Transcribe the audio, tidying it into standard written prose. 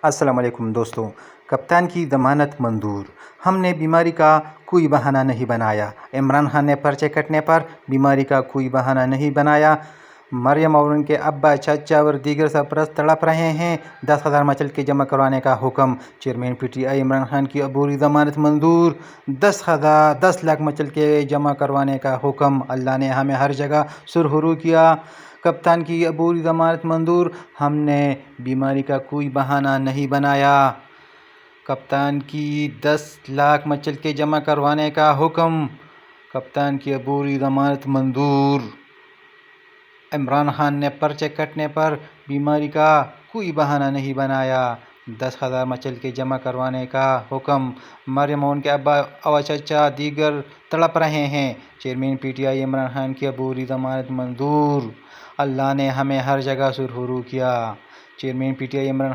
السلام علیکم دوستوں، کپتان کی ضمانت منظور۔ ہم نے بیماری کا کوئی بہانہ نہیں بنایا۔ عمران خان نے پرچے کٹنے پر بیماری کا کوئی بہانہ نہیں بنایا۔ مریم اور ان کے ابا، چچا اور دیگر سرپرست تڑپ رہے ہیں۔ 10,000 مچل کے جمع کروانے کا حکم۔ Chairman P T I Imran Khan کی عبوری ضمانت منظور۔ 10 لاکھ مچل کے جمع کروانے کا حکم۔ اللہ نے ہمیں ہر جگہ سرخرو کیا۔ کپتان کی عبوری ضمانت منظور۔ ہم نے بیماری کا کوئی بہانہ نہیں بنایا۔ کپتان کی 10 لاکھ مچل کے جمع کروانے کا حکم۔ کپتان کی عبوری ضمانت منظور۔ عمران خان نے پرچے کٹنے پر بیماری کا کوئی بہانہ نہیں بنایا۔ 10,000 مچل کے جمع کروانے کا حکم۔ مریم اور ان کے ابا و چچا دیگر تڑپ رہے ہیں۔ Chairman P T I Imran Khan کی عبوری ضمانت منظور۔ اللہ نے ہمیں ہر جگہ سرخرو کیا۔ Chairman P T I Imran